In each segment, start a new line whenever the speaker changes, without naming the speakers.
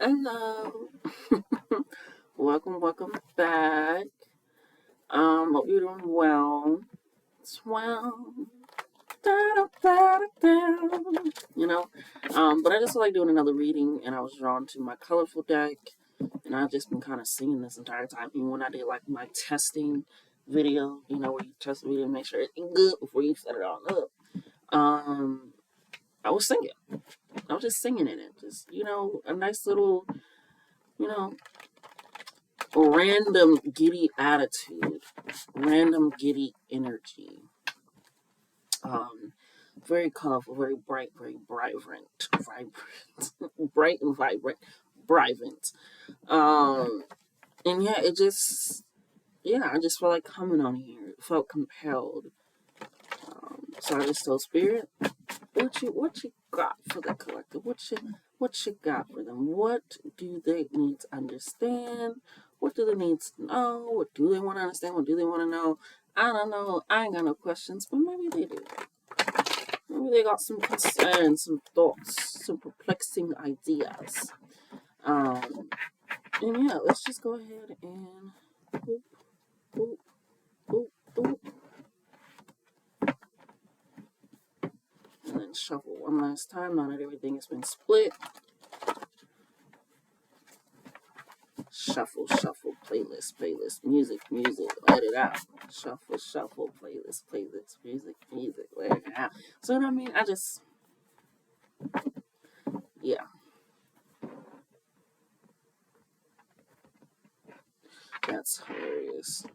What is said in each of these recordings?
Hello. welcome back. Hope you're doing well. Swell. You know, but I just like doing another reading, and I was drawn to my colorful deck, and I've just been kind of singing this entire time. Even when I did like my testing video, where you test the video and make sure it's good before you set it all up. I was singing. I was just singing in it. Just a nice little, you know, random giddy attitude, random giddy energy. Very colorful, very bright, very vibrant, bright and vibrant. And yeah, I just felt like coming on here. Felt compelled. So I just told Spirit, what you got for the collective? What you got for them? What do they need to understand? What do they need to know? What do they want to understand? What do they want to know? I don't know. I ain't got no questions, but maybe they do. Maybe they got some concerns, some thoughts, some perplexing ideas. And yeah, let's just go ahead and boop, boop, boop, boop. And then shuffle one last time now that everything has been split. Shuffle, playlist, music, let it out. Shuffle, playlist, music, let it out. So what I mean, yeah. That's hilarious.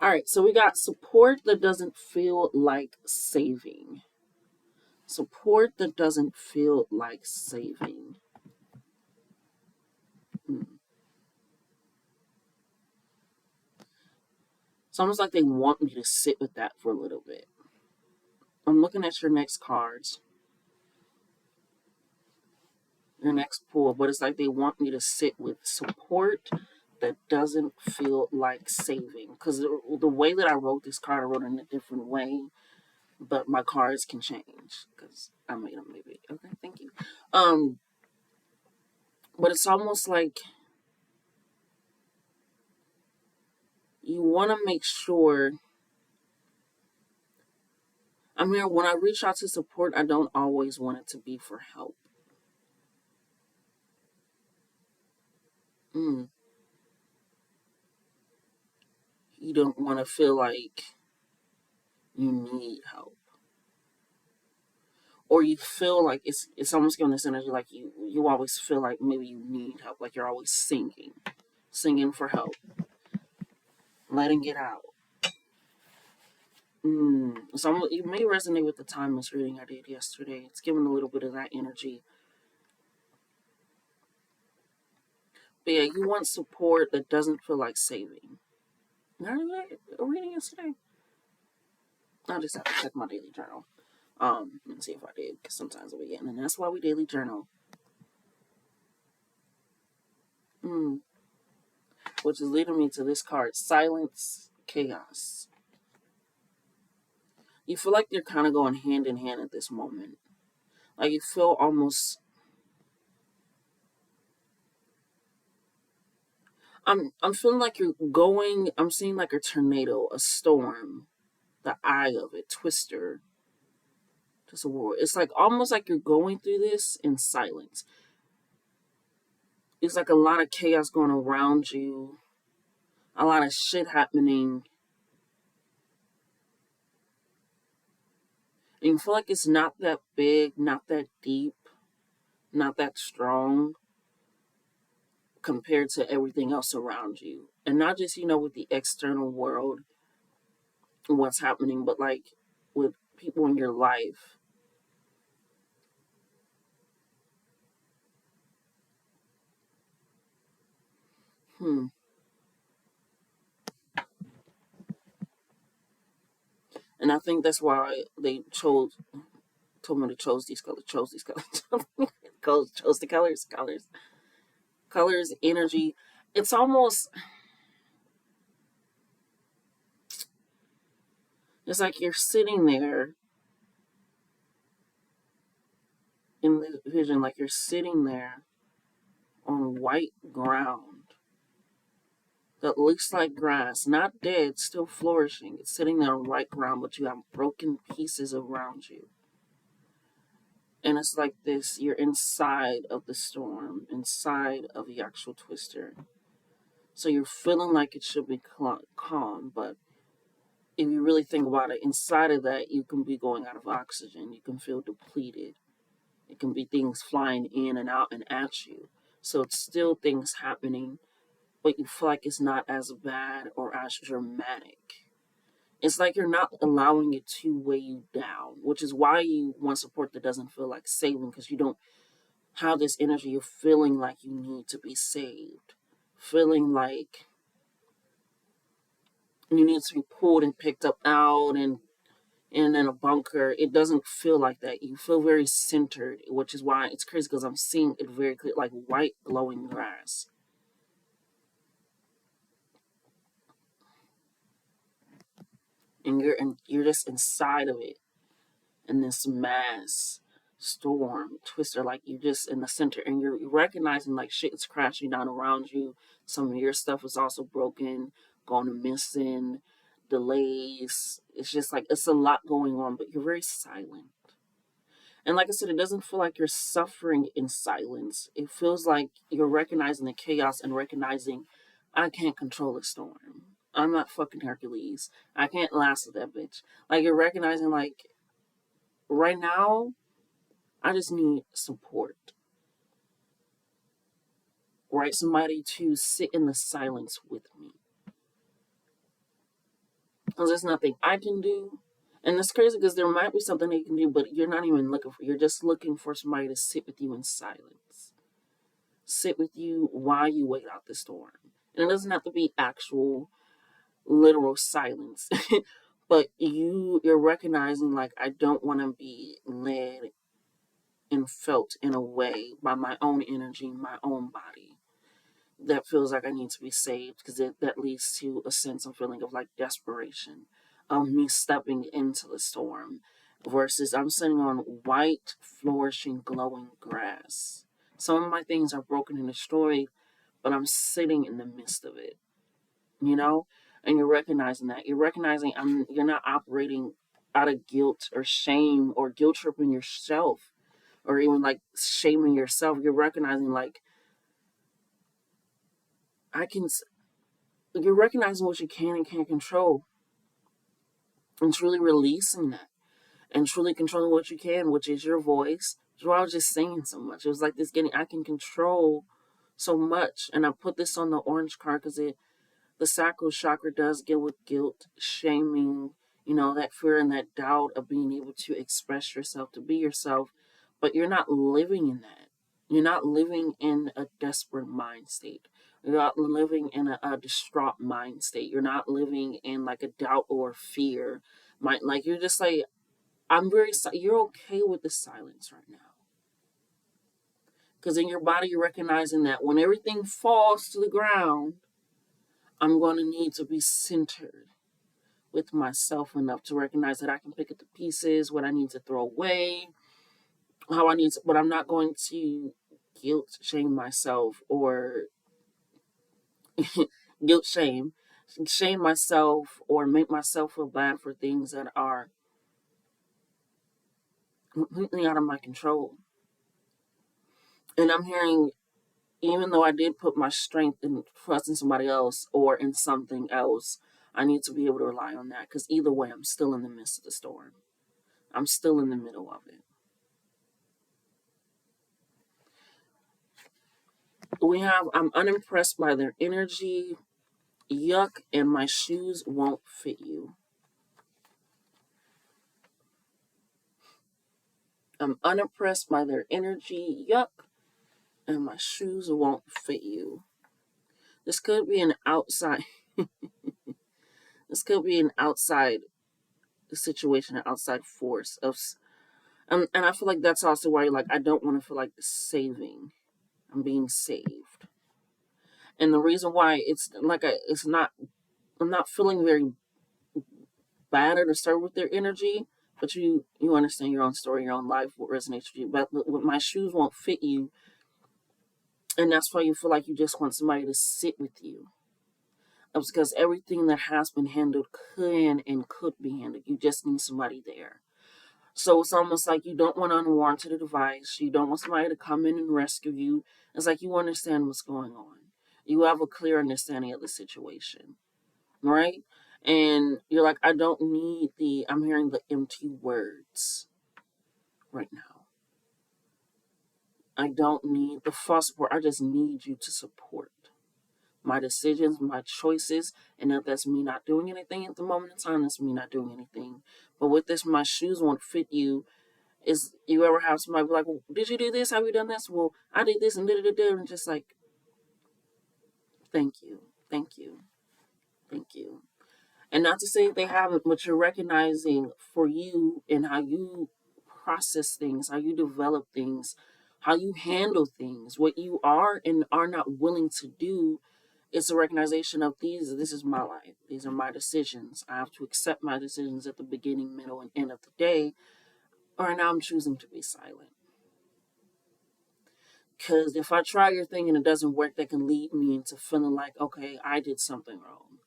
Alright, so we got support that doesn't feel like saving. Support that doesn't feel like saving. It's almost like they want me to sit with that for a little bit. I'm looking at your next cards, your next pull, but it's like they want me to sit with support that doesn't feel like saving. Because the way that I wrote this card, I wrote it in a different way, but my cards can change because I made them maybe. Okay, thank you. But it's almost like you want to make sure. I mean, when I reach out to support, I don't always want it to be for help. You don't want to feel like you need help, or you feel like it's almost giving this energy like you always feel like maybe you need help, like you're always singing for help, letting it out. So you may resonate with the timeless reading I did yesterday. It's giving a little bit of that energy. But yeah, you want support that doesn't feel like saving. Not a reading yesterday. I just have to check my daily journal. And see if I did, because sometimes we get, and that's why we daily journal. Which is leading me to this card, Silence, Chaos. You feel like they're kind of going hand in hand at this moment. Like you feel almost. I'm feeling like you're going. I'm seeing like a tornado, a storm, the eye of it, twister. Just a war. It's like almost like you're going through this in silence. It's like a lot of chaos going around you, a lot of shit happening. And you feel like it's not that big, not that deep, not that strong compared to everything else around you. And not just, with the external world and what's happening, but like with people in your life. And I think that's why they told me to chose these colors, chose the colors, energy. It's almost, it's like you're sitting there in the vision, like you're sitting there on white ground that looks like grass, not dead, still flourishing. It's sitting there on white ground, but you have broken pieces around you. And it's like this, you're inside of the storm, inside of the actual twister. So you're feeling like it should be calm, but if you really think about it, inside of that, you can be going out of oxygen. You can feel depleted. It can be things flying in and out and at you. So it's still things happening, but you feel like it's not as bad or as dramatic. It's like you're not allowing it to weigh you down, which is why you want support that doesn't feel like saving, because you don't have this energy of feeling like you need to be saved, feeling like you need to be pulled and picked up out and in a bunker. It doesn't feel like that. You feel very centered, which is why it's crazy, because I'm seeing it very clear, like white glowing grass. And you're just inside of it, in this mass storm twister, like you're just in the center, and you're recognizing like shit is crashing down around you. Some of your stuff is also broken, gone missing, delays. It's just like it's a lot going on, but you're very silent. And like I said, it doesn't feel like you're suffering in silence. It feels like you're recognizing the chaos and recognizing, I can't control a storm. I'm not fucking Hercules. I can't last with that bitch. Like you're recognizing, like, right now, I just need support. Right? Somebody to sit in the silence with me. Because there's nothing I can do. And it's crazy because there might be something they can do, but you're not even looking for. You're just looking for somebody to sit with you in silence. Sit with you while you wait out the storm. And it doesn't have to be actual, literal silence. But you're recognizing, like, I don't want to be led and felt in a way by my own energy, my own body, that feels like I need to be saved, because that leads to a sense of feeling of like desperation, of me stepping into the storm, versus I'm sitting on white, flourishing, glowing grass. Some of my things are broken and destroyed, but I'm sitting in the midst of it, you know? And you're recognizing that. You're recognizing you're not operating out of guilt or shame or guilt tripping yourself or even like shaming yourself. You're recognizing like, you're recognizing what you can and can't control, and truly releasing that, and truly controlling what you can, which is your voice. So I was just saying so much. It was like this I can control so much. And I put this on the orange card because the sacral chakra does deal with guilt, shaming, that fear and that doubt of being able to express yourself, to be yourself, but you're not living in that. You're not living in a desperate mind state. You're not living in a distraught mind state. You're not living in like a doubt or fear. Like you're just like, you're okay with the silence right now. Because in your body, you're recognizing that when everything falls to the ground, I'm going to need to be centered with myself enough to recognize that I can pick up the pieces, what I need to throw away, but I'm not going to guilt shame myself or guilt shame myself or make myself feel bad for things that are completely out of my control. And I'm hearing, even though I did put my strength in trusting somebody else or in something else, I need to be able to rely on that, because either way, I'm still in the midst of the storm. I'm still in the middle of it. I'm unimpressed by their energy. Yuck, and my shoes won't fit you. I'm unimpressed by their energy. Yuck, and my shoes won't fit you. This could be an outside. This could be an outside situation, an outside force and I feel like that's also why, like, I don't want to feel like saving. I'm being saved, and the reason why I'm not feeling very bad or disturbed with their energy. But you understand your own story, your own life, what resonates with you. But my shoes won't fit you. And that's why you feel like you just want somebody to sit with you. It's because everything that has been handled can and could be handled. You just need somebody there. So it's almost like you don't want unwarranted advice. You don't want somebody to come in and rescue you. It's like you understand what's going on. You have a clear understanding of the situation, right? And you're like, I don't need I'm hearing the empty words right now. I don't need the false support. I just need you to support my decisions, my choices. And if that's me not doing anything at the moment in time, that's me not doing anything. But with this, my shoes won't fit you. Is you ever have somebody be like, well, did you do this? Have you done this? Well, I did this and did it, and just like, thank you, thank you, thank you. And not to say they haven't, but you're recognizing for you and how you process things, how you develop things, how you handle things, what you are and are not willing to do. It's a recognition of this is my life. These are my decisions. I have to accept my decisions at the beginning, middle, and end of the day, or now I'm choosing to be silent. Because if I try your thing and it doesn't work, that can lead me into feeling like, okay, I did something wrong.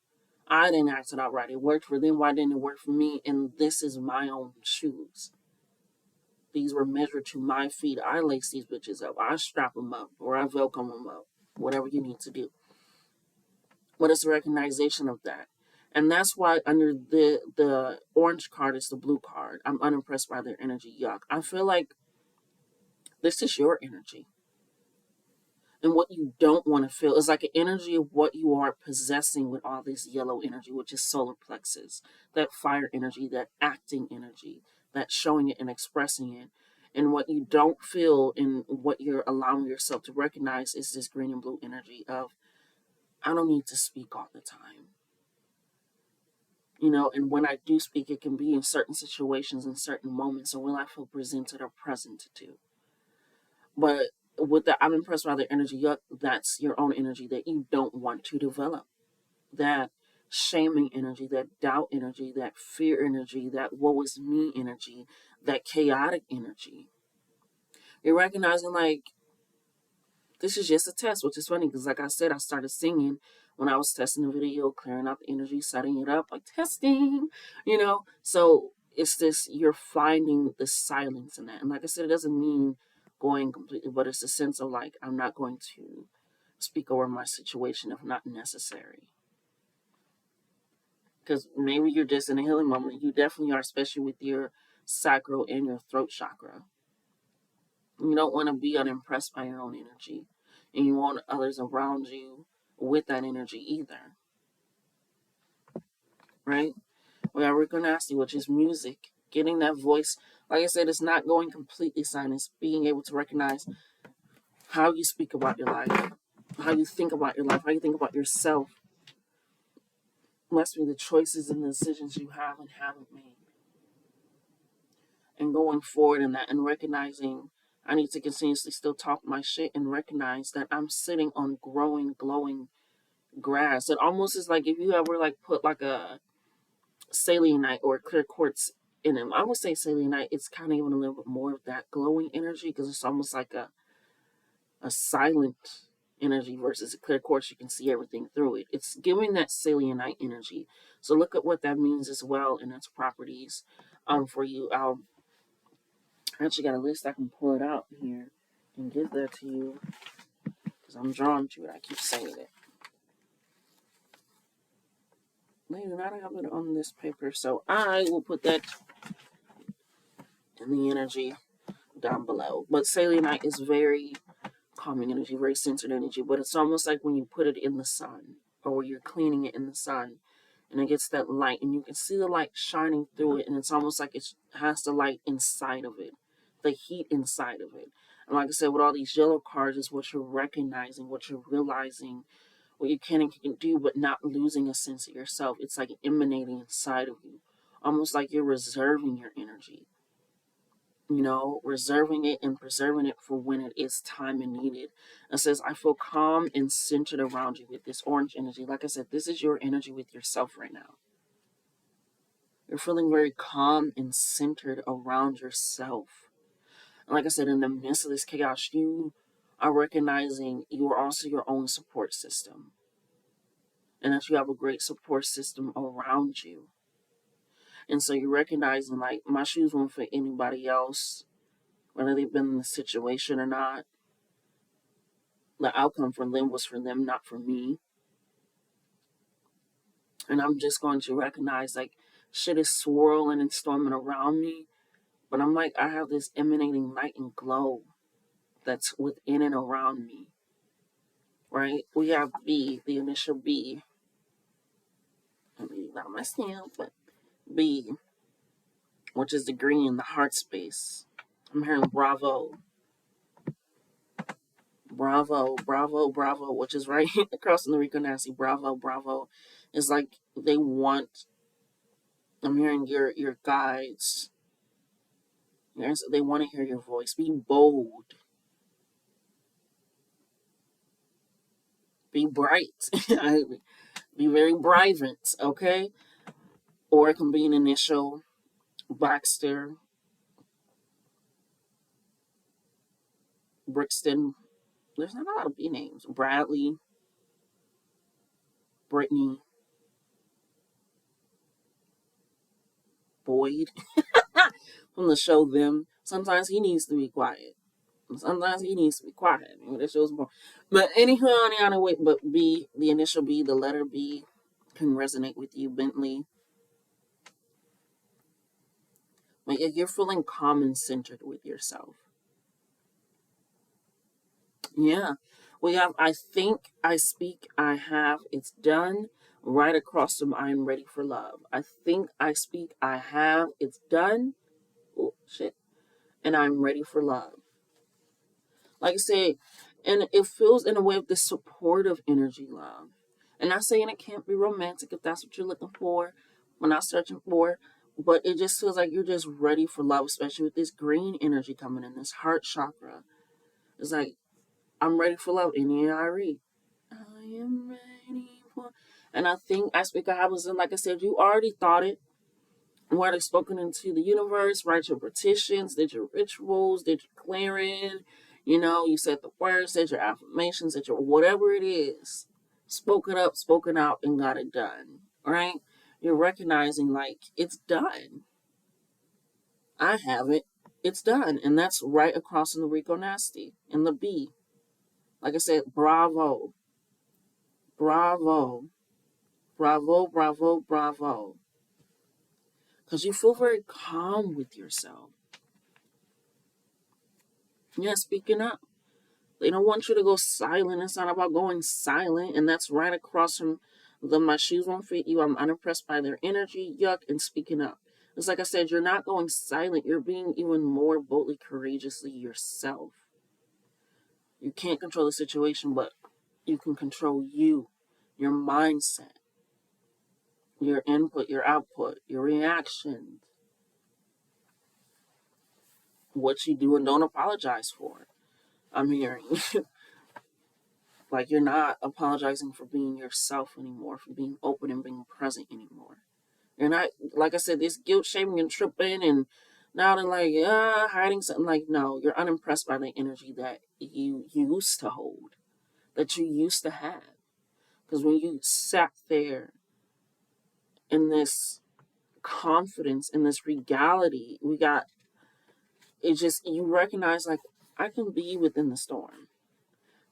I didn't act it out right. It worked for them. Why didn't it work for me? And this is my own shoes. These were measured to my feet. I lace these bitches up. I strap them up or I Velcro them up. Whatever you need to do. What is the recognition of that? And that's why under the orange card is the blue card. I'm unimpressed by their energy. Yuck. I feel like this is your energy. And what you don't want to feel is like an energy of what you are possessing with all this yellow energy, which is solar plexus, that fire energy, that acting energy, that showing it and expressing it. And what you don't feel and what you're allowing yourself to recognize is this green and blue energy of, I don't need to speak all the time. And when I do speak, it can be in certain situations, in certain moments, or when I feel presented or present to. But with that, I'm impressed by their energy. That's your own energy that you don't want to develop. That shaming energy, that doubt energy, that fear energy, that woe is me energy, that chaotic energy. You're recognizing like this is just a test, which is funny because like I said, I started singing when I was testing the video, clearing out the energy, setting it up, like testing. So it's this, you're finding the silence in that. And like I said, it doesn't mean going completely, but it's a sense of like, I'm not going to speak over my situation if not necessary. Because maybe you're just in a healing moment. You definitely are, especially with your sacral and your throat chakra. You don't want to be unimpressed by your own energy. And you want others around you with that energy either. Right? We have Rico Nasty, which is music. Getting that voice. Like I said, it's not going completely silent. It's being able to recognize how you speak about your life, how you think about your life, how you think about yourself. Must be the choices and the decisions you have and haven't made. And going forward in that and recognizing I need to continuously still talk my shit and recognize that I'm sitting on growing, glowing grass. It almost is like if you ever like put like a selenite or clear quartz in them. I would say selenite, it's kind of even a little bit more of that glowing energy because it's almost like a silent energy versus a clear quartz. You can see everything through it. It's giving that selenite energy. So look at what that means as well and its properties for you. I actually got a list. I can pull it out here and give that to you because I'm drawn to it. I keep saying it. They do not have it on this paper, so I will put that in the energy down below. But selenite is very calming energy, very centered energy, but it's almost like when you put it in the sun or when you're cleaning it in the sun and it gets that light and you can see the light shining through it and it's almost like it has the light inside of it, the heat inside of it. And like I said, with all these yellow cards is what you're recognizing, what you're realizing, what you can and can do, but not losing a sense of yourself. It's like emanating inside of you, almost like you're reserving your energy. Reserving it and preserving it for when it is time and needed. It says, I feel calm and centered around you with this orange energy. Like I said, this is your energy with yourself right now. You're feeling very calm and centered around yourself. And like I said, in the midst of this chaos, you are recognizing you are also your own support system, and that you have a great support system around you. And so you're recognizing, like, my shoes won't fit anybody else, whether they've been in the situation or not. The outcome for them was for them, not for me. And I'm just going to recognize, like, shit is swirling and storming around me, but I'm like, I have this emanating light and glow that's within and around me, right? We have B, the initial B. I mean, not my stamp, but B, which is the green, the heart space. I'm hearing bravo, bravo, bravo, bravo, which is right across from the Rico Nasty. Bravo, bravo. It's like they want, I'm hearing your guides. They want to hear your voice. Be bold. Be bright. Be very brivant, okay? Or it can be an initial Baxter, Brixton. There's not a lot of B names. Bradley, Brittany, Boyd. From the show Them. Sometimes he needs to be quiet. Sometimes he needs to be quiet. Maybe that show's more. But anyhow, on way, but B, the initial B, the letter B, can resonate with you, Bentley. Like, you're feeling calm and centered with yourself. Yeah. We have I think, I speak, I have, it's done. Right across from I am ready for love. I think, I speak, I have, it's done. Oh, shit. And I'm ready for love. Like I said, and it feels in a way of this supportive energy, love. And not saying it can't be romantic if that's what you're looking for, we're not searching for, but it just feels like you're just ready for love, especially with this green energy coming in, this heart chakra. It's like, I'm ready for love. N-E-I-R-E. I am ready for. And I think, I speak, I was in, like I said, you already thought it. You already spoken into the universe, write your petitions, did your rituals, did your clearing, you said the words, said your affirmations, said your whatever it is. Spoke it up, spoken out, and got it done. Right? You're recognizing, like, it's done. I have it. It's done. And that's right across in the Rico Nasty, in the B. Like I said, bravo. Bravo. Bravo, bravo, bravo. Because you feel very calm with yourself. Yeah, speaking up. They don't want you to go silent. It's not about going silent. And that's right across from my shoes won't fit you. I'm unimpressed by their energy. Yuck. And speaking up. It's like I said, you're not going silent. You're being even more boldly, courageously yourself. You can't control the situation, but you can control you, your mindset, your input, your output, your reactions, what you do and don't apologize for. I'm hearing. Like, you're not apologizing for being yourself anymore, for being open and being present anymore. You're not, like I said, this guilt, shaming, and tripping, and now they're like, hiding something. Like, no, you're unimpressed by the energy that you used to hold, that you used to have. Because when you sat there in this confidence, in this regality, you recognize, like, I can be within the storm.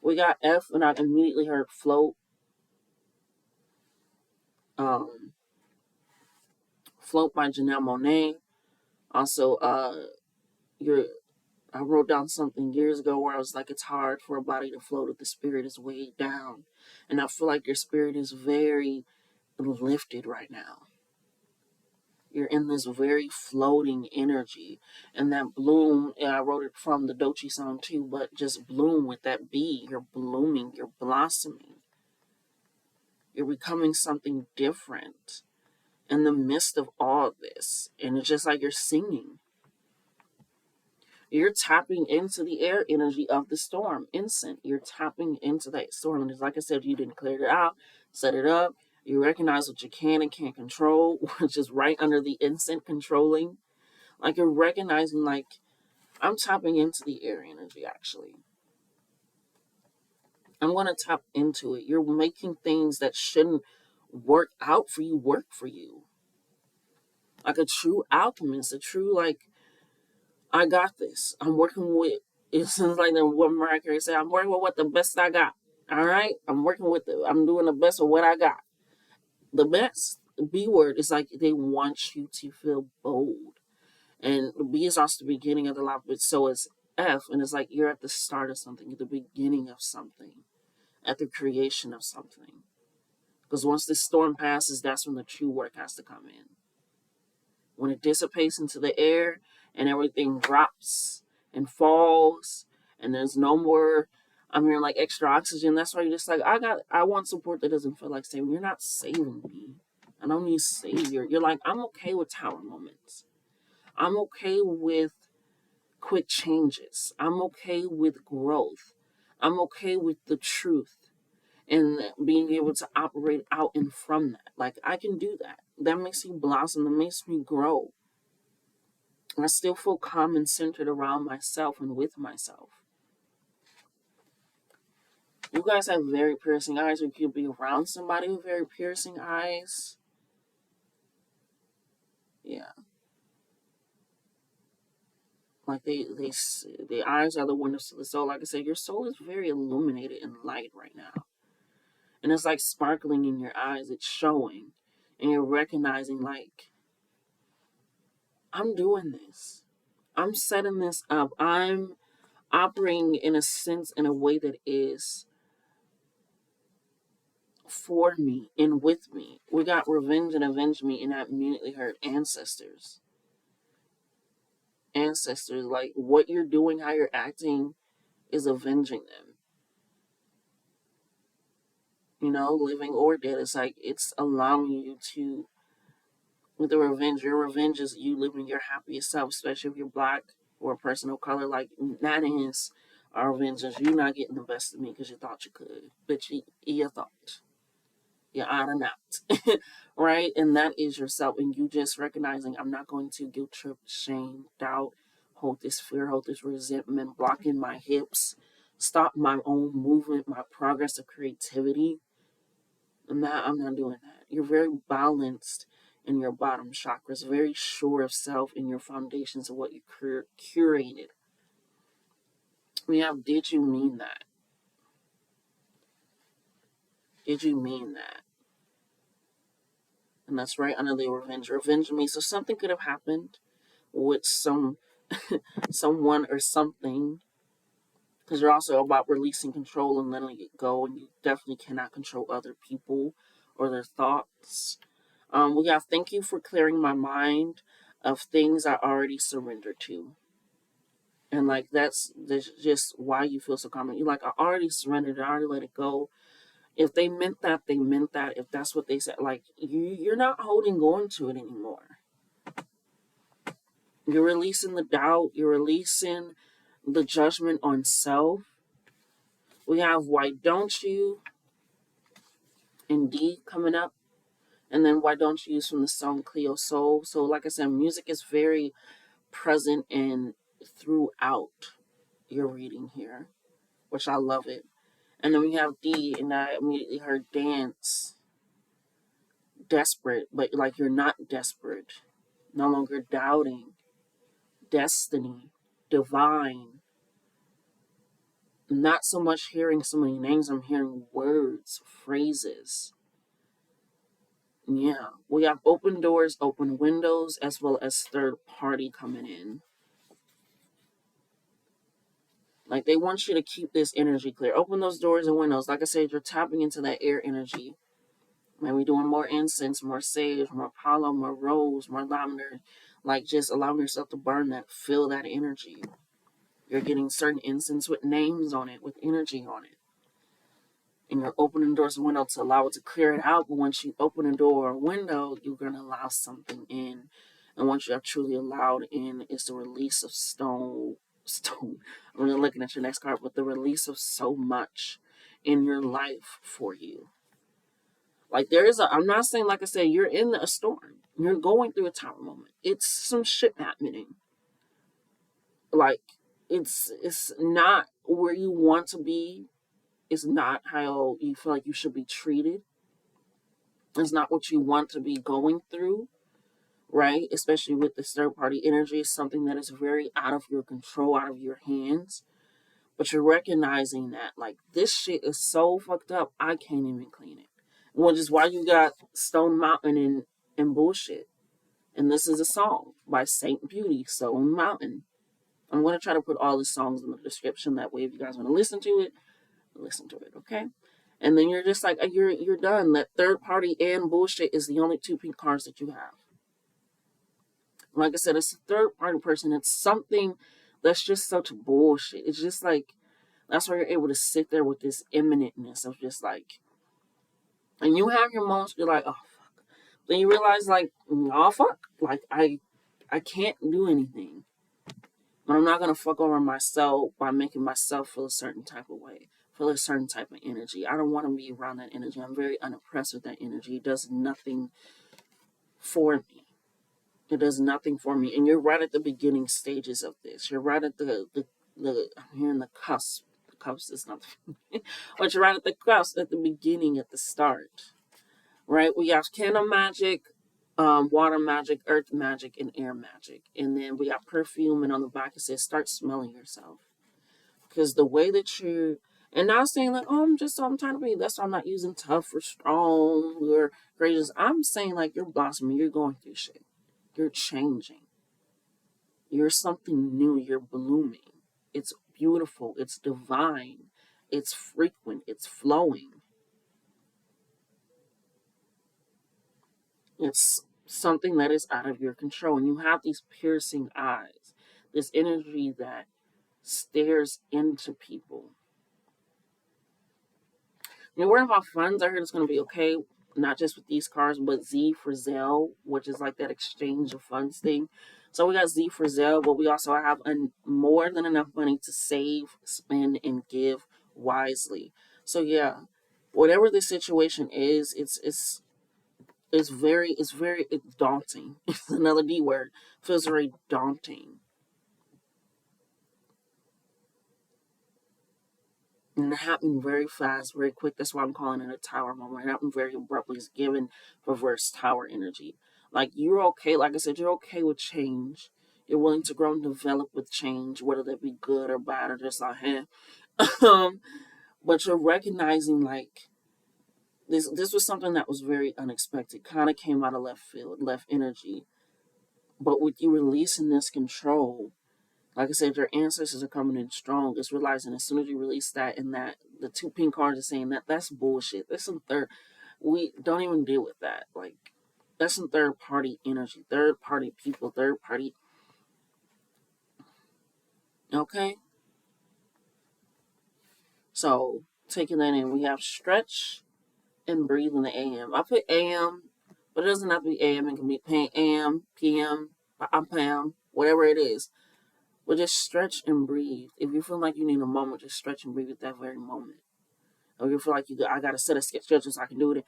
We got F, and I immediately heard float. Float by Janelle Monáe. Also, I wrote down something years ago where I was like, it's hard for a body to float if the spirit is way down. And I feel like your spirit is very lifted right now. You're in this very floating energy. And that bloom, and I wrote it from the Dochi song too, but just bloom with that B. You're blooming, you're blossoming. You're becoming something different in the midst of all this. And it's just like you're singing. You're tapping into the air energy of the storm. Instant. You're tapping into that storm. And like I said, you didn't clear it out, set it up. You recognize what you can and can't control, which is right under the instant controlling. Like, you're recognizing, like, I'm tapping into the air energy, actually. I'm going to tap into it. You're making things that shouldn't work out for you work for you. Like a true alchemist, a true, like, I got this. I'm working with, it seems like what Mariah Carey said, I'm working with what the best I got. All right? I'm doing the best of what I got. The best B word is like they want you to feel bold. And B is also the beginning of the life, but so is F. And it's like you're at the start of something, at the beginning of something, at the creation of something. Because once this storm passes, that's when the true work has to come in. When it dissipates into the air and everything drops and falls and there's no more, I'm hearing like extra oxygen, that's why you're just like, I want support that doesn't feel like saving. You're not saving me. I don't need savior. You're like, I'm okay with tower moments. I'm okay with quick changes. I'm okay with growth. I'm okay with the truth and being able to operate out and from that. Like, I can do that. That makes me blossom. That makes me grow. I still feel calm and centered around myself and with myself. You guys have very piercing eyes, or you could be around somebody with very piercing eyes. Yeah. Like the eyes are the windows to the soul. Like I said, your soul is very illuminated and light right now. And it's like sparkling in your eyes. It's showing. And you're recognizing, like, I'm doing this. I'm setting this up. I'm operating in a sense, in a way that is for me and with me. We got revenge and avenge me, and I immediately heard ancestors. Ancestors, like what you're doing, how you're acting is avenging them. You know, living or dead. It's like it's allowing you to, with the revenge, your revenge is you living your happiest self, especially if you're black or a person of color. Like, that is our revenge is you not getting the best of me because you thought you could. But you thought. You're out and out. Right? And that is yourself. And you just recognizing, I'm not going to guilt trip, shame, doubt, hold this fear, hold this resentment, blocking my hips, stop my own movement, my progress of creativity. I'm not doing that. You're very balanced in your bottom chakras, very sure of self in your foundations of what you curated. We have, did you mean that? Did you mean that? And that's right under the revenge. Revenge me. So something could have happened with someone or something, because you're also about releasing control and letting it go, and you definitely cannot control other people or their thoughts. We have, thank you for clearing my mind of things I already surrendered to. And like that's just why you feel so confident. You're like, I already surrendered, I already let it go. If they meant that, they meant that. If that's what they said, like you're not holding on to it anymore. You're releasing the doubt, you're releasing the judgment on self. We have Why Don't You and D coming up. And then Why Don't You is from the song Cleo Soul. So like I said, music is very present and throughout your reading here, which I love it. And then we have D, and I immediately heard dance. Desperate, but like you're not desperate. No longer doubting. Destiny. Divine. Not so much hearing so many names, I'm hearing words, phrases. Yeah. We have open doors, open windows, as well as third party coming in. Like they want you to keep this energy clear. Open those doors and windows. Like I said, you're tapping into that air energy. Maybe doing more incense, more sage, more pollen, more rose, more lavender. Like just allowing yourself to burn that, feel that energy. You're getting certain incense with names on it, with energy on it. And you're opening doors and windows to allow it to clear it out. But once you open a door or window, you're going to allow something in. And once you have truly allowed in, it's the release of stone. I'm really looking at your next card, but the release of so much in your life for you. Like I'm not saying, like I said, you're in a storm. You're going through a tower moment. It's some shit happening. Like, it's not where you want to be It's not how you feel like you should be treated. It's not what you want to be going through, right? Especially with this third party energy, it's something that is very out of your control, out of your hands. But you're recognizing that, like, this shit is so fucked up, I can't even clean it. Which is why you got Stone Mountain and bullshit. And this is a song by Saint Beauty, Stone Mountain. I'm going to try to put all the songs in the description. That way, if you guys want to listen to it, okay? And then you're just like, you're done. That third party and bullshit is the only two pink cards that you have. Like I said, it's a third party person. It's something that's just such bullshit. It's just like, that's why you're able to sit there with this imminentness of just like, and you have your moments, you're like, oh fuck. Then you realize like, oh fuck. Like I can't do anything. But I'm not gonna fuck over myself by making myself feel a certain type of way, feel a certain type of energy. I don't want to be around that energy. I'm very unimpressed with that energy. It does nothing for me. It does nothing for me. And you're right at the beginning stages of this. You're right at the I'm hearing the cusp. The cusp is not but you're right at the cusp, at the beginning, at the start. Right? We have candle magic, water magic, earth magic, and air magic. And then we got perfume, and on the back it says start smelling yourself. Because the way that you're, and not saying like, oh, I'm trying to be, that's why I'm not using tough or strong or courageous. I'm saying like you're blossoming, you're going through shit. You're changing. You're something new. You're blooming. It's beautiful. It's divine. It's frequent. It's flowing. It's something that is out of your control. And you have these piercing eyes, this energy that stares into people. You're worrying about funds. I heard it's going to be okay, not just with these cards, but Z for Zelle, which is like that exchange of funds thing. So we got Z for Zelle, but we also have more than enough money to save, spend, and give wisely. So yeah, whatever the situation is, it's very daunting. It's another D word. Feels very daunting. And it happened very fast, very quick. That's why I'm calling it a tower moment. It happened very abruptly. It's given reverse tower energy. Like, you're okay. Like I said, you're okay with change. You're willing to grow and develop with change, whether that be good or bad or just like, eh. But you're recognizing, like, this was something that was very unexpected. Kind of came out of left field, left energy. But with you releasing this control, like I said, your ancestors are coming in strong. It's realizing as soon as you release that, and that the two pink cards are saying that's bullshit. That's some we don't even deal with that. Like, that's some third party energy, third party people, third party. Okay? So, taking that in, we have stretch and breathe in the AM. I put AM, but it doesn't have to be AM. It can be AM, PM, PM, whatever it is. But just stretch and breathe. If you feel like you need a moment, just stretch and breathe at that very moment. Or you feel like I got a set of stretches, I can do it.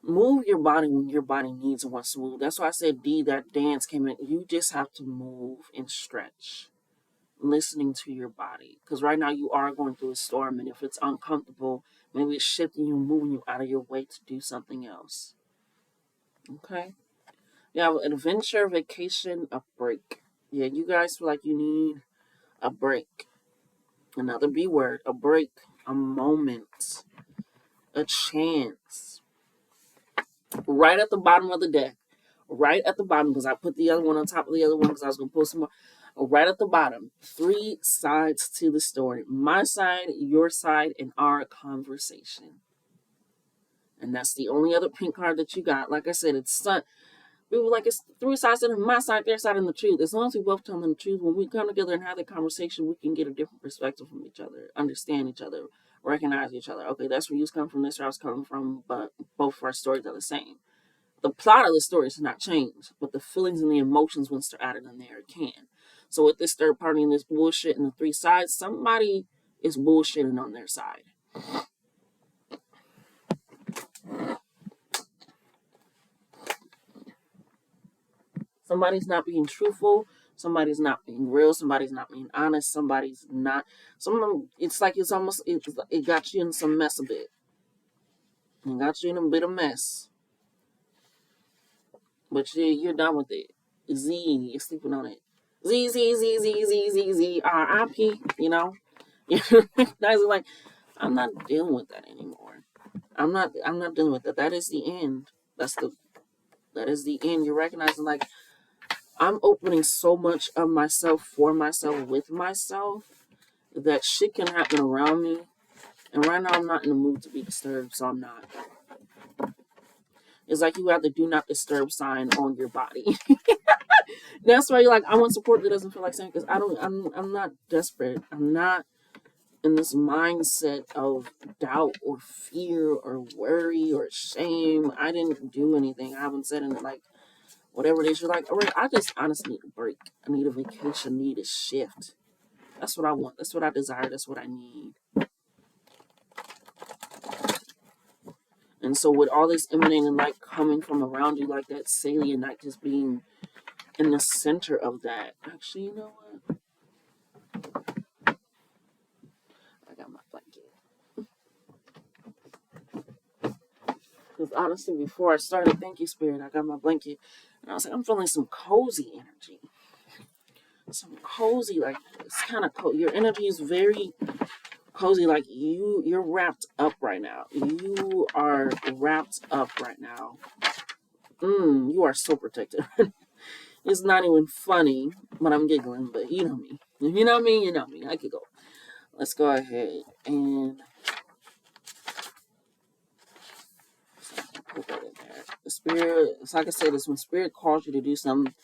Move your body when your body needs and wants to move. That's why I said D, that dance came in. You just have to move and stretch. Listening to your body. Because right now you are going through a storm, and if it's uncomfortable, maybe it's shifting you, moving you out of your way to do something else. Okay? You have an adventure, vacation, a break. Yeah, you guys feel like you need a break. Another B word, a break, a moment, a chance. Right at the bottom of the deck. Right at the bottom, because I put the other one on top of the other one because I was going to pull some more. Right at the bottom, 3 sides to the story. My side, your side, and our conversation. And that's the only other pink card that you got. Like I said, it's people like it's 3 sides to my side, their side, and the truth. As long as we both tell them the truth, when we come together and have the conversation, we can get a different perspective from each other, understand each other, recognize each other. Okay, that's where you come from, this where I was coming from, but both of our stories are the same. The plot of the story has not changed, but the feelings and the emotions, once they're added in there, it can. So with this third party and this bullshit and the 3 sides, somebody is bullshitting on their side. Somebody's not being truthful. Somebody's not being real. Somebody's not being honest. Somebody's not. It's like it's almost it got you in some mess a bit. It got you in a bit of mess, but you're done with it. Z, you're sleeping on it. Z Z Z Z Z Z Z R.I.P. You know, you're recognizing like I'm not dealing with that anymore. I'm not dealing with that. That is the end. That is the end. You're recognizing like I'm opening so much of myself for myself with myself that shit can happen around me. And right now I'm not in the mood to be disturbed, so I'm not. It's like you have the do not disturb sign on your body. That's why you're like, I want support that doesn't feel like saying, because I'm not desperate. I'm not in this mindset of doubt or fear or worry or shame. I didn't do anything. I haven't said anything like whatever it is. You're like, all right, I just honestly need a break. I need a vacation, need a shift. That's what I want. That's what I desire. That's what I need. And so with all this emanating light coming from around you, like that SELENITE just being in the center of that. Actually, you know what? I got my blanket. Because honestly, before I started, thank you, Spirit, I got my blanket. And I was like, I'm feeling some cozy energy. Some cozy, like, it's kind of cold. Your energy is very cozy, like you're wrapped up right now. You are wrapped up right now. You are so protected. It's not even funny, but I'm giggling, but you know me. If you know me, you know me. I could go. Let's go ahead and put that in there. The spirit, it's like I said, it's when spirit calls you to do something,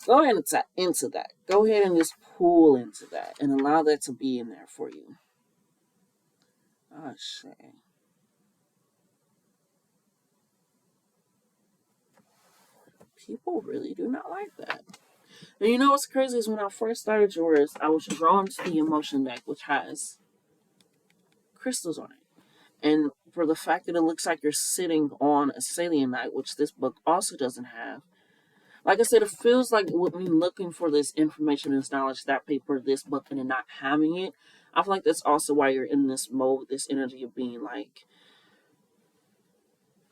go ahead and tap into that. Go ahead and just pull into that and allow that to be in there for you. Oh, shit. People really do not like that. And you know what's crazy is when I first started yours, I was drawn to the emotion deck, which has crystals on it. And for the fact that it looks like you're sitting on a SELENITE, which this book also doesn't have, like I said, it feels like with me looking for this information, this knowledge, that paper, this book, and then not having it, I feel like that's also why you're in this mode, this energy of being like,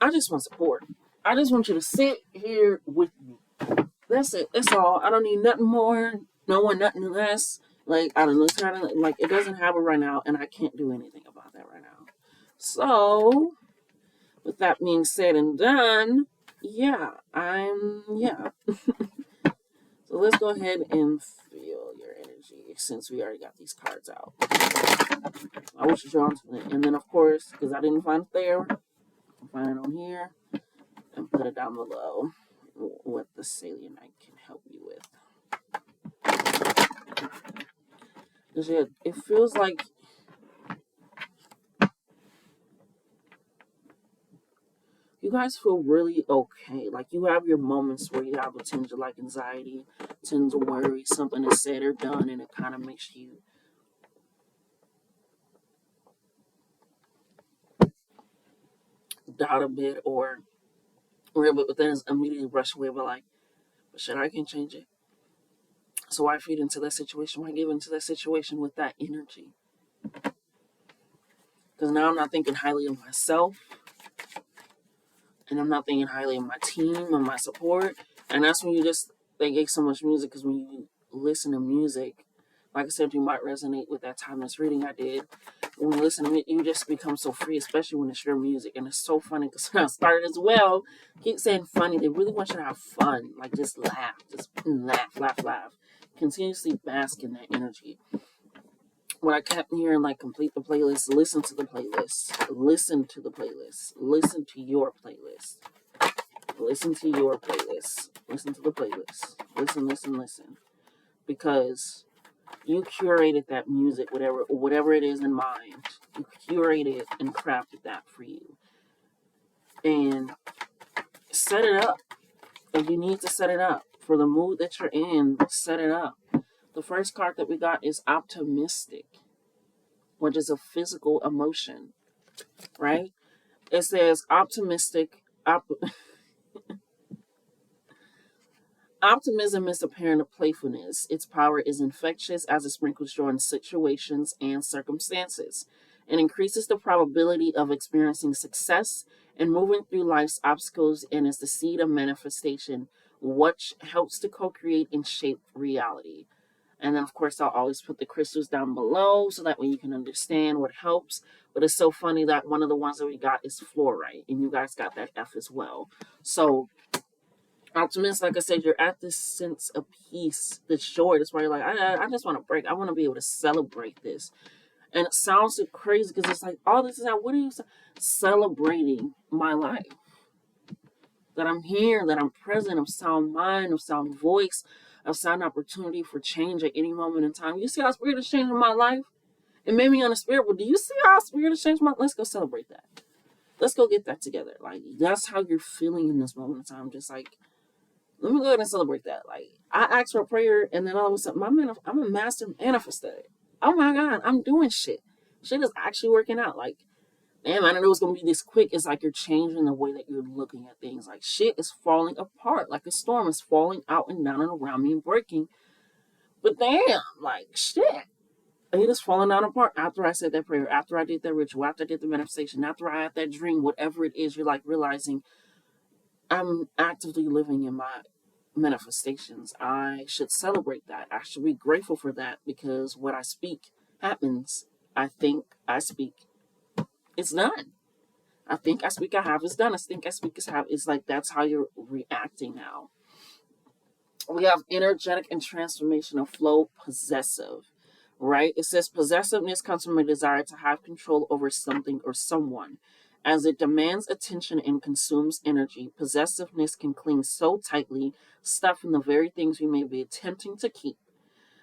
I just want support. I just want you to sit here with me. That's it. That's all. I don't need nothing more. No one, nothing less. Like, I don't know. It's kind of like it doesn't have it right now, and I can't do anything about that right now. So, with that being said and done, yeah. So let's go ahead and feel your energy since we already got these cards out. I was drawn to it. And then, of course, because I didn't find it there, I'll find it on here and put it down below what the SELENITE can help you with. Because it feels like you guys feel really okay. Like you have your moments where you have a tinge of like anxiety, tinge of worry, something is said or done, and it kind of makes you doubt a bit or but then it's immediately rush away. But like, but shit, I can change it. So I feed into that situation. Why give into that situation with that energy? Because now I'm not thinking highly of myself. And I'm not thinking highly of my team and my support. And that's when they gave so much music, because when you listen to music, like I said, you might resonate with that timeless reading I did. When you listen to it, you just become so free, especially when it's your music. And it's so funny because when I started as well, keep saying funny. They really want you to have fun. Like just laugh. Just laugh. Continuously bask in that energy. What I kept hearing, like, complete the playlist, listen to the playlist, listen to the playlist, listen to your playlist, listen to your playlist, listen to the playlist, listen, because you curated that music, whatever it is in mind, you curated and crafted that for you, and set it up. If you need to set it up for the mood that you're in, set it up. The first card that we got is optimistic, which is a physical emotion, right? It says optimistic. Optimism is apparent of playfulness. Its power is infectious as it sprinkles joy in situations and circumstances. It increases the probability of experiencing success and moving through life's obstacles and is the seed of manifestation, which helps to co create and shape reality. And then, of course, I'll always put the crystals down below so that way you can understand what helps. But it's so funny that one of the ones that we got is fluorite, and you guys got that F as well. So, optimist, like I said, you're at this sense of peace, this joy. That's why you're like, I just want to break. I want to be able to celebrate this. And it sounds so crazy because it's like, all this is how, what are you celebrating my life? That I'm here, that I'm present, of sound mind, of sound voice, of sound opportunity for change at any moment in time. You see how spirit is changing my life? It made me on a spirit. Well, do you see how spirit is changing my life? Let's go celebrate that. Let's go get that together. Like, that's how you're feeling in this moment in time. Just like, let me go ahead and celebrate that. Like, I asked for a prayer, and then all of a sudden, I'm a master manifester. Oh my God, I'm doing shit. Shit is actually working out. Like, damn, I didn't know it was gonna be this quick. It's like you're changing the way that you're looking at things. Like, shit is falling apart. Like a storm is falling out and down and around me and breaking. But damn, like shit. It is falling down apart after I said that prayer, after I did that ritual, after I did the manifestation, after I had that dream, whatever it is, you're like realizing I'm actively living in my manifestations. I should celebrate that. I should be grateful for that because what I speak happens. I think I speak, it's done. I think I speak, I have, it's done. I think I speak, is have. It's like that's how you're reacting now. We have energetic and transformational flow, possessive, right? It says possessiveness comes from a desire to have control over something or someone. As it demands attention and consumes energy, possessiveness can cling so tightly, stuffing the very things we may be attempting to keep.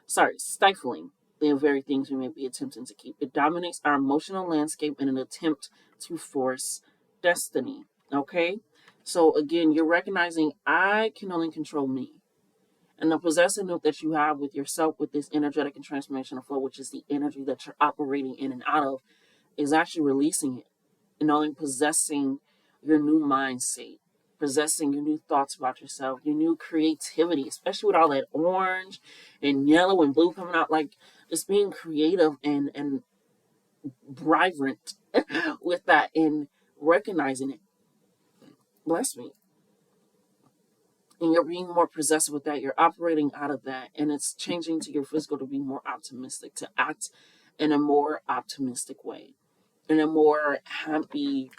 Stifling the very things we may be attempting to keep. It dominates our emotional landscape in an attempt to force destiny. Okay? So again, you're recognizing I can only control me. And the possessiveness that you have with yourself, with this energetic and transformational flow, which is the energy that you're operating in and out of, is actually releasing it and only possessing your new mindset, possessing your new thoughts about yourself, your new creativity, especially with all that orange and yellow and blue coming out, like just being creative and vibrant with that and recognizing it. Bless me. And you're being more possessive with that. You're operating out of that, and it's changing to your physical to be more optimistic, to act in a more optimistic way, in a more happy,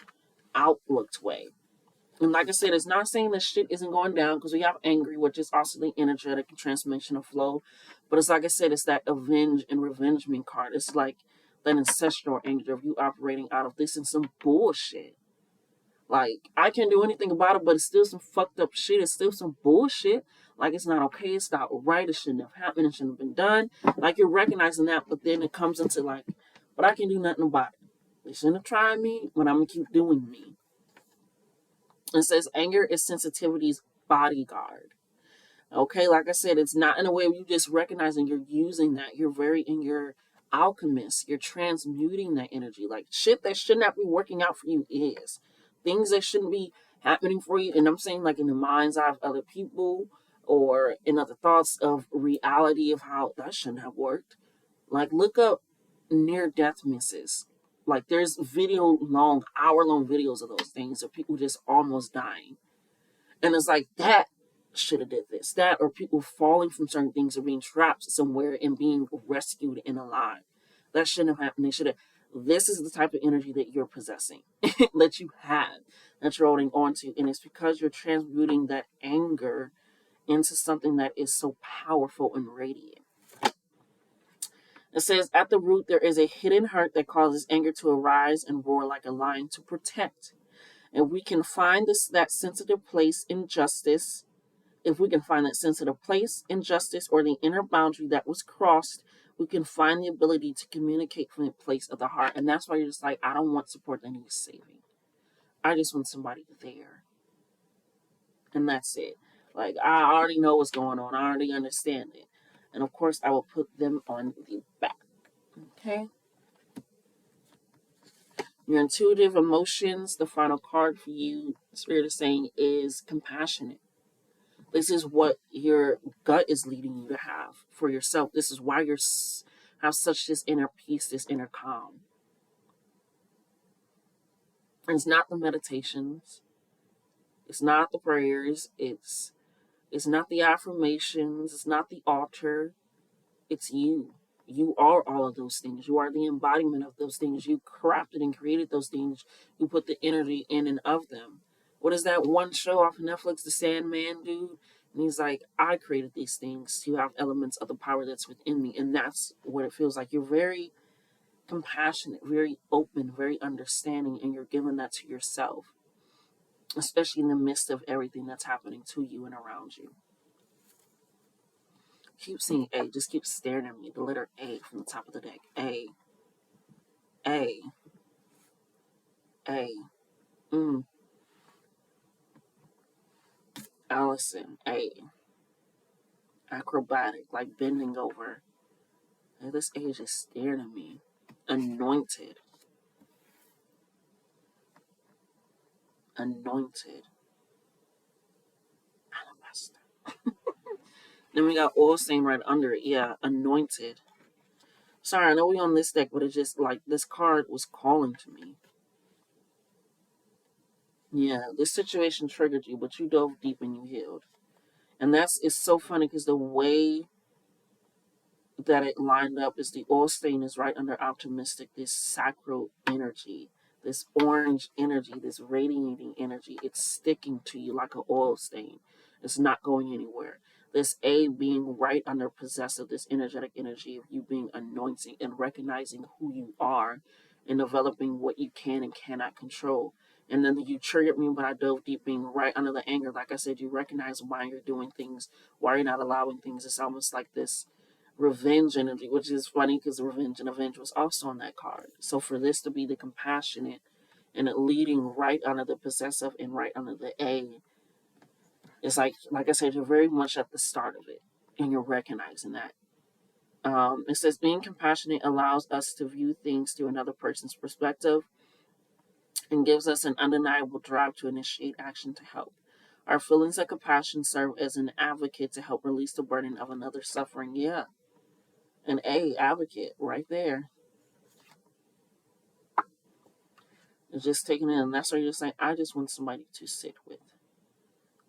outlooked way. And like I said, it's not saying that shit isn't going down because we have angry, which is also the energetic and transformational flow. But it's like I said, it's that avenge and revengement card. It's like that ancestral anger of you operating out of this and some bullshit. Like, I can't do anything about it, but it's still some fucked up shit. It's still some bullshit. Like, it's not okay. It's not right. It shouldn't have happened. It shouldn't have been done. Like, you're recognizing that, but then it comes into like, but I can do nothing about it. They shouldn't have tried me, but I'm going to keep doing me. It says anger is sensitivity's bodyguard. Okay, like I said, it's not in a way where you just recognizing you're using that. You're very in your alchemist. You're transmuting that energy. Like shit that should not be working out for you is. Things that shouldn't be happening for you. And I'm saying like in the mind's eye of other people or in other thoughts of reality of how that shouldn't have worked. Like look up near death misses. Like there's hour long videos of those things of people just almost dying. And it's like that should have did this, that, or people falling from certain things or being trapped somewhere and being rescued and alive. That shouldn't have happened. They should have. This is the type of energy that you're possessing, that you have, that you're holding on to. And it's because you're transmuting that anger into something that is so powerful and radiant. It says, at the root, there is a hidden heart that causes anger to arise and roar like a lion to protect. And we can find that sensitive place in justice. If we can find that sensitive place in justice or the inner boundary that was crossed, we can find the ability to communicate from the place of the heart. And that's why you're just like, I don't want support that needs saving. I just want somebody there. And that's it. Like, I already know what's going on. I already understand it. And of course, I will put them on the back. Okay? Your intuitive emotions, the final card for you, Spirit is saying, is compassionate. This is what your gut is leading you to have for yourself. This is why you have such this inner peace, this inner calm. And it's not the meditations. It's not the prayers. It's not the affirmations. It's not the altar. It's you. You are all of those things. You are the embodiment of those things. You crafted and created those things. You put the energy in and of them. What is that one show off Netflix, The Sandman dude? And he's like, I created these things to have elements of the power that's within me. And that's what it feels like. You're very compassionate, very open, very understanding, and you're giving that to yourself, especially in the midst of everything that's happening to you and around you. Keep seeing A. Just keep staring at me. The letter A from the top of the deck. A. A. A. Allison. A. Acrobatic. Like bending over. And this A is just staring at me. Anointed. Anointed. Alabaster. Then we got oil stain right under it. Yeah. Anointed. Sorry, I know we on this deck, but it's just like this card was calling to me. Yeah, this situation triggered you, but you dove deep and you healed. And it's so funny because the way that it lined up is the oil stain is right under optimistic, this sacral energy, this orange energy, this radiating energy. It's sticking to you like an oil stain. It's not going anywhere. This A being right under possessive, this energetic energy of you being anointing and recognizing who you are and developing what you can and cannot control. And then you triggered me when I dove deep, being right under the anger. Like I said, you recognize why you're doing things, why you're not allowing things. It's almost like this revenge energy, which is funny because revenge and avenge was also on that card. So for this to be the compassionate and it leading right under the possessive and right under the A, it's like I said, you're very much at the start of it and you're recognizing that. It says being compassionate allows us to view things through another person's perspective and gives us an undeniable drive to initiate action to help. Our feelings of compassion serve as an advocate to help release the burden of another suffering. Yeah. An A, advocate, right there. It's just taking it in. That's why you're saying, I just want somebody to sit with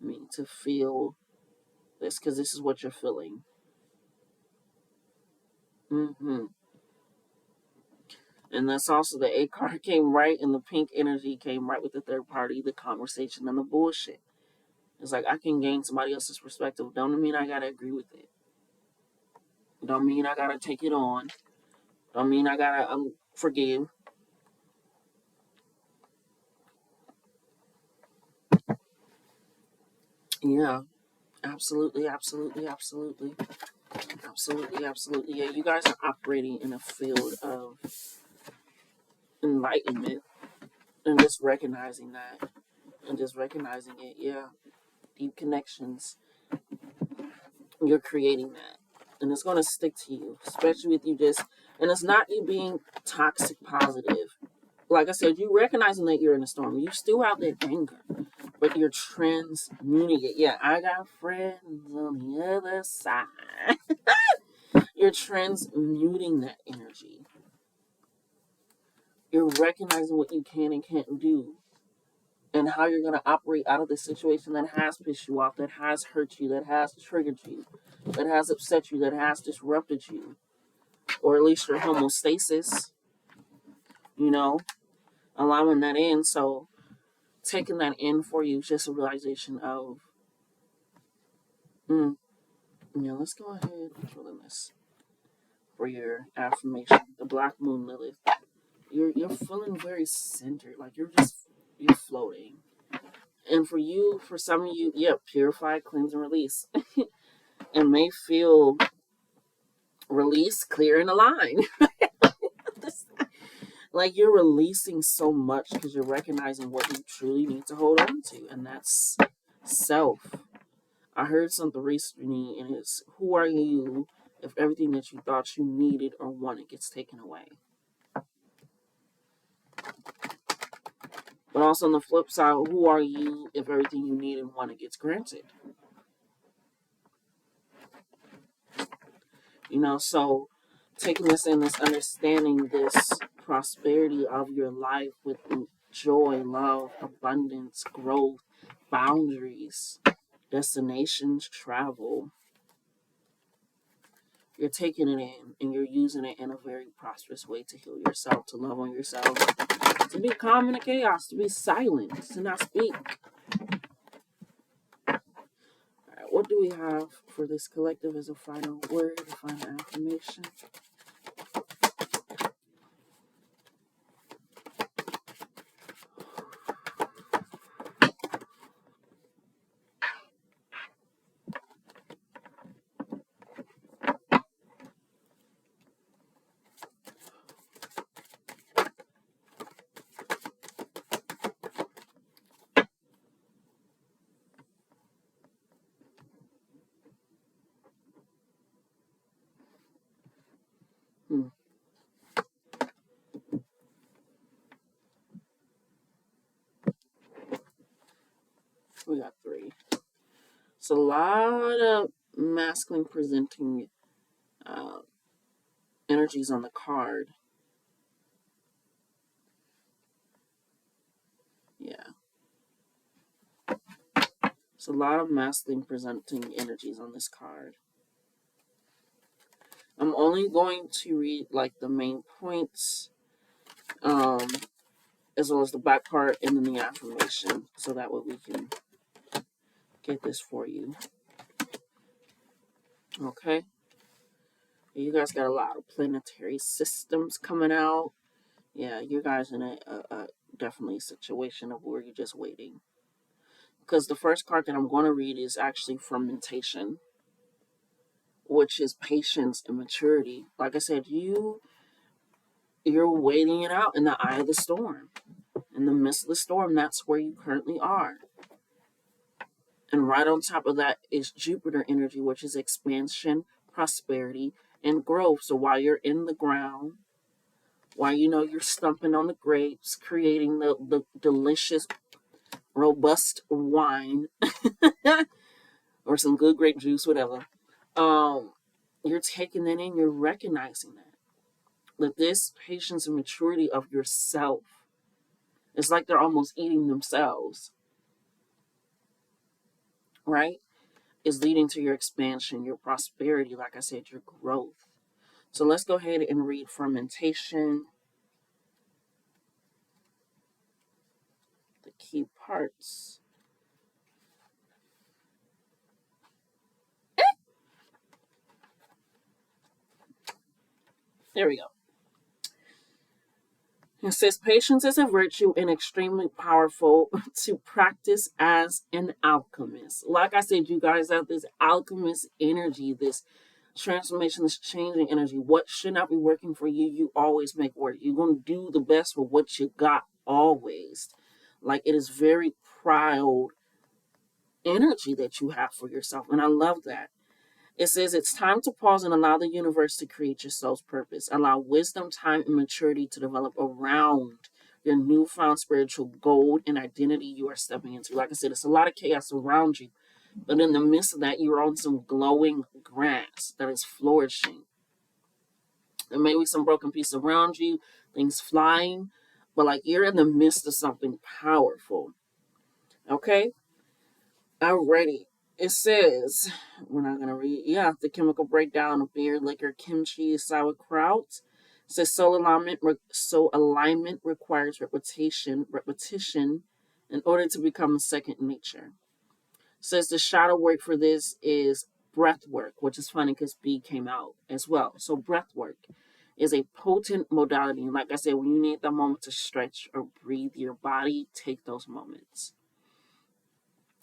me, to feel this, because this is what you're feeling. And that's also the A card came right, and the pink energy came right with the third party, the conversation, and the bullshit. It's like, I can gain somebody else's perspective. Don't mean I gotta agree with it. Don't mean I gotta take it on. Don't mean I gotta forgive. Yeah, absolutely, absolutely, absolutely. Absolutely, absolutely. Yeah, you guys are operating in a field of enlightenment and just recognizing that and just recognizing it. Yeah, deep connections. You're creating that. And it's going to stick to you, especially with you just, and it's not you being toxic positive. Like I said, you recognizing that you're in a storm. You still have that anger, but you're transmuting it. Yeah, I got friends on the other side. You're transmuting that energy. You're recognizing what you can and can't do and how you're going to operate out of the situation that has pissed you off, that has hurt you, that has triggered you, that has upset you, that has disrupted you, or at least your homeostasis, you know, allowing that in. So taking that in for you is just a realization of, let's go ahead and fill in this for your affirmation, the Black Moon Lilith. You're feeling very centered, like you're floating. And for some of you, yeah, purify, cleanse, and release. And may feel release, clear, and align. Like you're releasing so much because you're recognizing what you truly need to hold on to, and that's self. I heard something recently, and it's who are you if everything that you thought you needed or wanted gets taken away? But also on the flip side, who are you if everything you need and wanted gets granted? You know, so taking this in, this understanding, this prosperity of your life with joy, love, abundance, growth, boundaries, destinations, travel. You're taking it in and you're using it in a very prosperous way to heal yourself, to love on yourself, to be calm in the chaos, to be silent, to not speak. All right, what do we have for this collective as a final word, a final affirmation? Hmm. We got 3. It's a lot of masculine presenting uh, energies on the card. Yeah. It's a lot of masculine presenting energies on this card. I'm only going to read like the main points, as well as the back part and then the affirmation, so that way we can get this for you. Okay? You guys got a lot of planetary systems coming out. Yeah, you guys in a definitely situation of where you're just waiting. Because the first card that I'm going to read is actually Fermentation, which is patience and maturity. Like I said, you're waiting it out in the eye of the storm. In the midst of the storm, that's where you currently are. And right on top of that is Jupiter energy, which is expansion, prosperity, and growth. So while you're in the ground, while you're stumping on the grapes, creating the delicious, robust wine, or some good grape juice, whatever, you're taking that in, you're recognizing that this patience and maturity of yourself, it's like they're almost eating themselves, right? Is leading to your expansion, your prosperity, like I said, your growth. So let's go ahead and read Fermentation, the key parts. There we go. It says, patience is a virtue and extremely powerful to practice as an alchemist. Like I said, you guys have this alchemist energy, this transformation, this changing energy. What should not be working for you, you always make work. You're going to do the best with what you got always. Like, it is very proud energy that you have for yourself. And I love that. It says it's time to pause and allow the universe to create your soul's purpose. Allow wisdom, time, and maturity to develop around your newfound spiritual gold and identity you are stepping into. Like I said, it's a lot of chaos around you. But in the midst of that, you're on some glowing grass that is flourishing. There may be some broken pieces around you, things flying, but like you're in the midst of something powerful. Okay? Alrighty. It says, we're not going to read, the chemical breakdown of beer, liquor, kimchi, sauerkraut. It says so alignment requires repetition in order to become second nature. It says the shadow work for this is breath work, which is funny because B came out as well. So breath work is a potent modality. And like I said, when you need the moment to stretch or breathe your body, take those moments.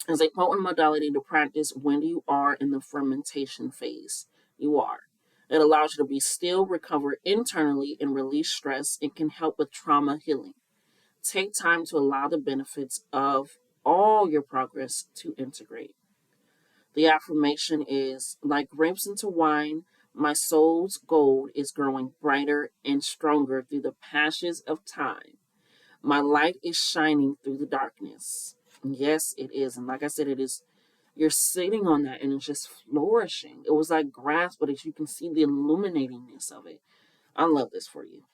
As a potent modality to practice when you are in the fermentation phase. You are. It allows you to be still, recover internally, and release stress. It can help with trauma healing. Take time to allow the benefits of all your progress to integrate. The affirmation is, like grapes into wine, my soul's gold is growing brighter and stronger through the passions of time. My light is shining through the darkness. Yes, it is. And like I said, it is You're sitting on that and it's just flourishing. It was like grass, but as you can see the illuminatingness of it. I love this for you.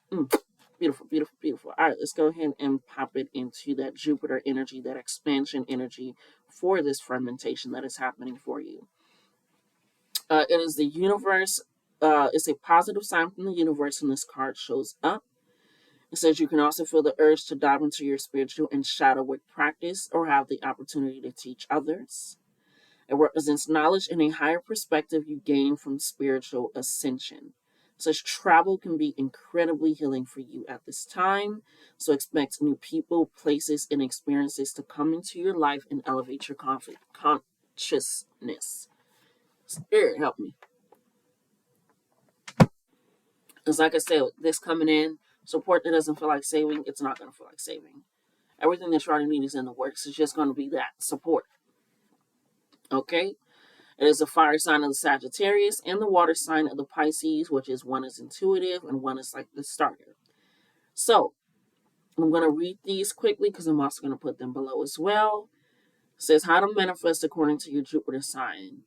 Beautiful, beautiful, beautiful. All right, let's go ahead and pop it into that Jupiter energy, that expansion energy for this fermentation that is happening for you. It is the universe. It's a positive sign from the universe when this card shows up. It says you can also feel the urge to dive into your spiritual and shadow work practice or have the opportunity to teach others. It represents knowledge and a higher perspective you gain from spiritual ascension. Such travel can be incredibly healing for you at this time. So expect new people, places, and experiences to come into your life and elevate your consciousness. Spirit, help me. It's like I said, this coming in, support that doesn't feel like saving, it's not going to feel like saving. Everything that you already need is in the works. It's just going to be that support. Okay? It is the fire sign of the Sagittarius and the water sign of the Pisces, which is one is intuitive and one is like the starter. So, I'm going to read these quickly because I'm also going to put them below as well. It says how to manifest according to your Jupiter sign.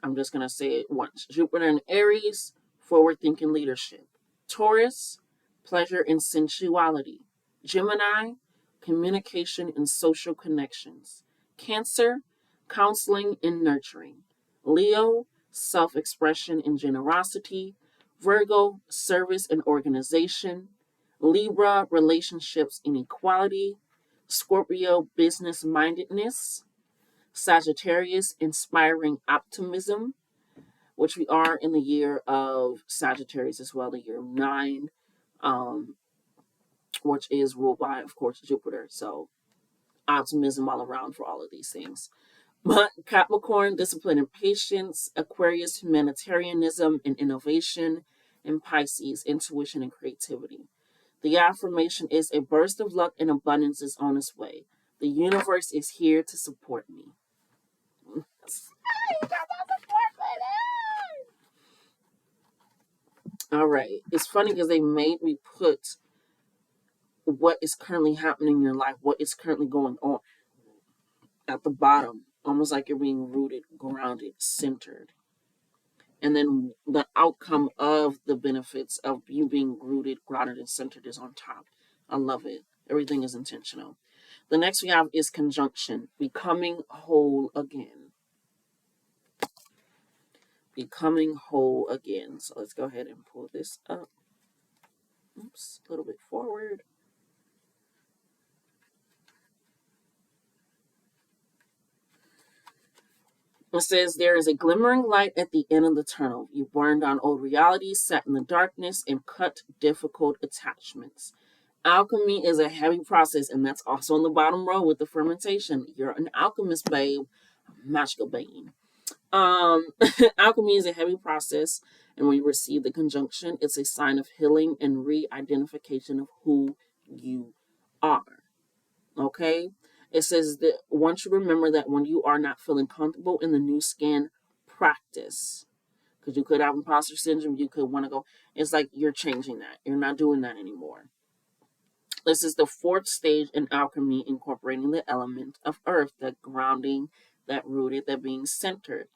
I'm just going to say it once. Jupiter in Aries, forward-thinking leadership. Taurus, pleasure and sensuality. Gemini, communication and social connections. Cancer, counseling and nurturing. Leo, self-expression and generosity. Virgo, service and organization. Libra, relationships and equality. Scorpio, business-mindedness. Sagittarius, inspiring optimism, which we are in the year of Sagittarius as well, the year 9, which is ruled by, of course, Jupiter. So optimism all around for all of these things. But Capricorn, discipline and patience. Aquarius, humanitarianism and innovation. And Pisces, intuition and creativity. The affirmation is a burst of luck and abundance is on its way. The universe is here to support me. All right. It's funny because they made me put what is currently happening in your life, what is currently going on at the bottom, almost like you're being rooted, grounded, centered. And then the outcome of the benefits of you being rooted, grounded, and centered is on top. I love it. Everything is intentional. The next we have is conjunction, becoming whole again. Becoming whole again. So let's go ahead and pull this up. Oops, a little bit forward. It says, there is a glimmering light at the end of the tunnel. You burned on old realities, sat in the darkness, and cut difficult attachments. Alchemy is a heavy process, and that's also on the bottom row with the fermentation. You're an alchemist, babe. Magical being. Alchemy is a heavy process, and when you receive the conjunction, it's a sign of healing and re-identification of who you are. Okay? It says that once you remember that when you are not feeling comfortable in the new skin, practice. Because you could have imposter syndrome, you could want to go. It's like you're changing that. You're not doing that anymore. This is the fourth stage in alchemy, incorporating the element of earth, that grounding, that rooted, that being centered.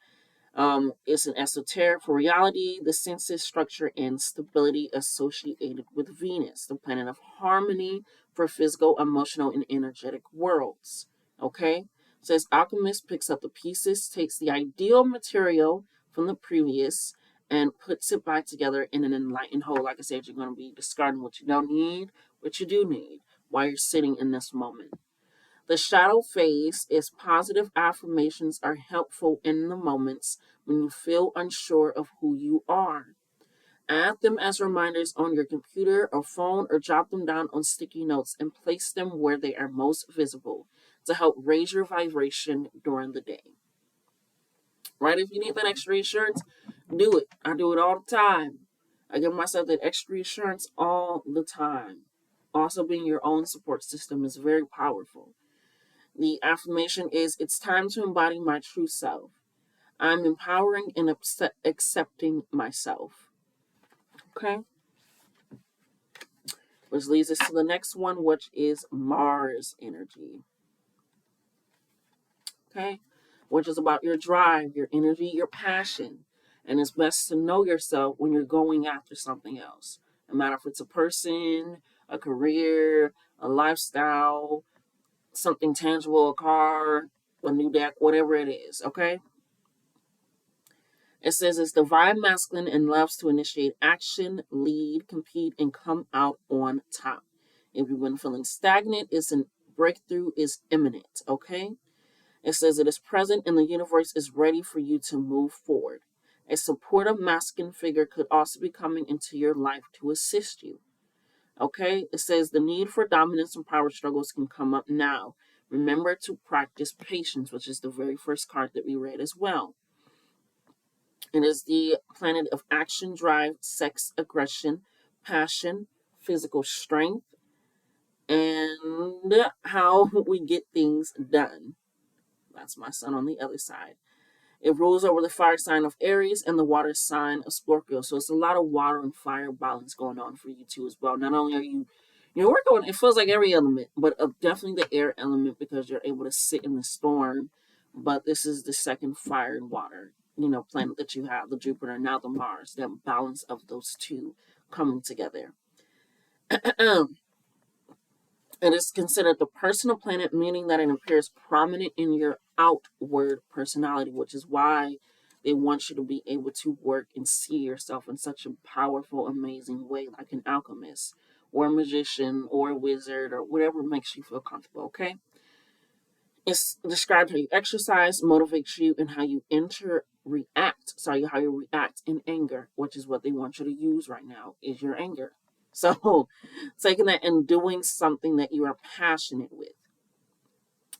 It's an esoteric for reality, the senses, structure, and stability associated with Venus, the planet of harmony for physical, emotional, and energetic worlds. Okay? It says alchemist picks up the pieces, takes the ideal material from the previous, and puts it back together in an enlightened whole. Like I said, you're going to be discarding what you don't need, what you do need, while you're sitting in this moment. The shadow phase is positive affirmations are helpful in the moments when you feel unsure of who you are. Add them as reminders on your computer or phone or jot them down on sticky notes and place them where they are most visible to help raise your vibration during the day. Right? If you need that extra reassurance, do it. I do it all the time. I give myself that extra reassurance all the time. Also, being your own support system is very powerful. The affirmation is, it's time to embody my true self. I'm empowering and accepting myself. Okay? Which leads us to the next one, which is Mars energy. Okay? which is about your drive, your energy, your passion. And it's best to know yourself when you're going after something else. No matter if it's a person, a career, a lifestyle, something tangible, a car, a new deck, whatever it is, okay? It says it's divine masculine and loves to initiate action, lead, compete, and come out on top. If you've been feeling stagnant, breakthrough is imminent, okay? It says it is present and the universe is ready for you to move forward. A supportive masculine figure could also be coming into your life to assist you. Okay? It says the need for dominance and power struggles can come up now. Remember to practice patience, which is the very first card that we read as well. It is the planet of action, drive, sex, aggression, passion, physical strength, and how we get things done. That's my sun on the other side. It rules over the fire sign of Aries and the water sign of Scorpio. So it's a lot of water and fire balance going on for you too as well. Not only are you're working on, it feels like every element, but definitely the air element because you're able to sit in the storm. But this is the second fire and water, planet that you have, the Jupiter, now the Mars, that balance of those two coming together. It is considered the personal planet, meaning that it appears prominent in your outward personality, which is why they want you to be able to work and see yourself in such a powerful, amazing way, like an alchemist or a magician or a wizard or whatever makes you feel comfortable, okay? It's described how you exercise, motivates you, and how you how you react in anger, which is what they want you to use right now, is your anger. So taking that and doing something that you are passionate with.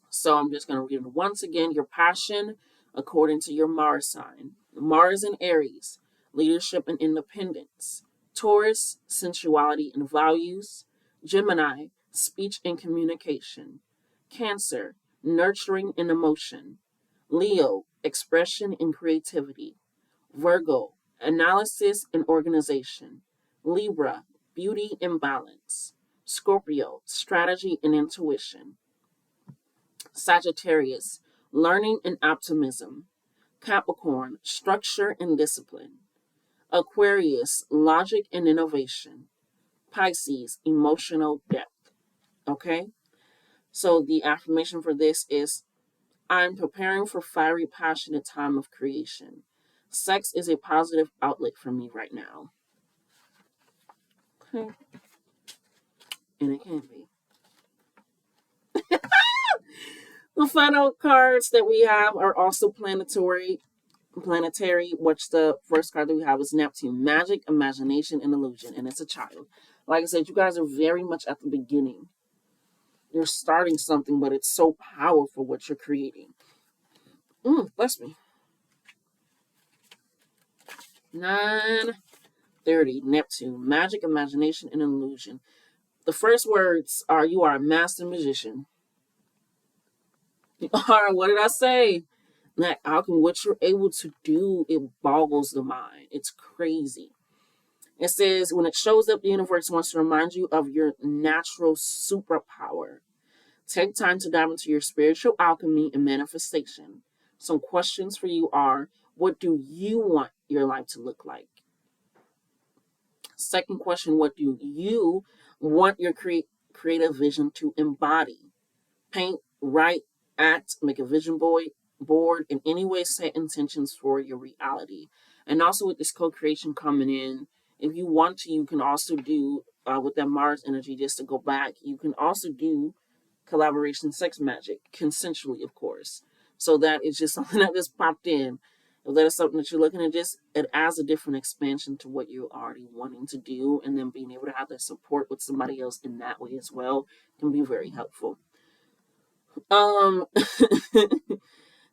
So I'm just going to read it once again. Your passion, according to your Mars sign. Mars in Aries, leadership and independence. Taurus, sensuality and values. Gemini, speech and communication. Cancer, nurturing and emotion. Leo, expression and creativity. Virgo, analysis and organization. Libra, beauty and balance. Scorpio, strategy and intuition. Sagittarius, learning and optimism. Capricorn, structure and discipline. Aquarius, logic and innovation. Pisces, emotional depth. Okay? So the affirmation for this is, I'm preparing for fiery, passionate time of creation. Sex is a positive outlet for me right now. Okay. And it can be. The final cards that we have are also planetary, which the first card that we have is Neptune, magic, imagination, and illusion, and it's a child. Like I said, you guys are very much at the beginning. You're starting something, but it's so powerful what you're creating. Bless me. 9:30, Neptune, magic, imagination, and illusion. The first words are, you are a master magician. You are, what did I say? That alchemy, what you're able to do, it boggles the mind. It's crazy. It says, when it shows up, the universe wants to remind you of your natural superpower. Take time to dive into your spiritual alchemy and manifestation. Some questions for you are, what do you want your life to look like? Second question, what do you want your creative vision to embody? Paint, write, act, make a vision board, in any way set intentions for your reality. And also with this co-creation coming in, if you want to, you can also do, with that Mars energy, just to go back, you can also do collaboration sex magic, consensually, of course. So that is just something that just popped in. If that is something that you're looking at, it adds a different expansion to what you're already wanting to do, and then being able to have that support with somebody else in that way as well can be very helpful.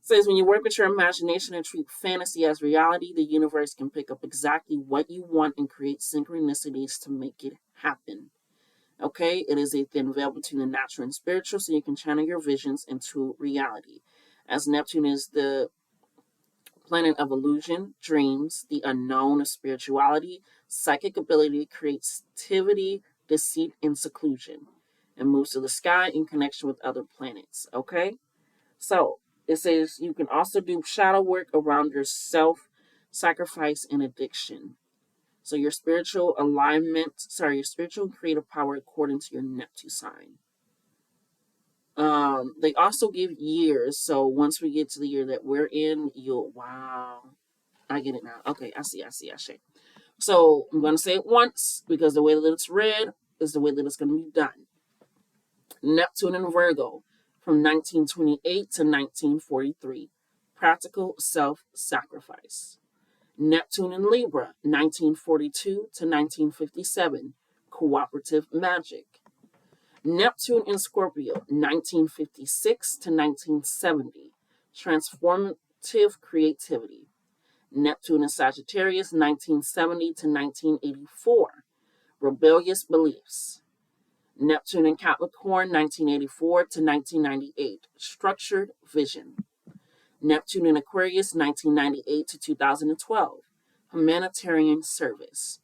Says when you work with your imagination and treat fantasy as reality, the universe can pick up exactly what you want and create synchronicities to make it happen. Okay, it is a thin veil between the natural and spiritual, so you can channel your visions into reality. As Neptune is the planet of illusion, dreams, the unknown of spirituality, psychic ability, creativity, deceit, and seclusion. And moves to the sky in connection with other planets. Okay? So, It says you can also do shadow work around your self-sacrifice and addiction. So your spiritual your spiritual and creative power according to your Neptune sign. They also give years. So once we get to the year that we're in, wow. I get it now. Okay, I see. So I'm going to say it once because the way that it's read is the way that it's going to be done. Neptune in Virgo from 1928 to 1943. Practical self-sacrifice. Neptune in Libra, 1942 to 1957. Cooperative magic. Neptune in Scorpio, 1956 to 1970. Transformative creativity. Neptune in Sagittarius, 1970 to 1984. Rebellious beliefs. Neptune in Capricorn, 1984 to 1998. Structured vision. Neptune in Aquarius, 1998 to 2012. Humanitarian service.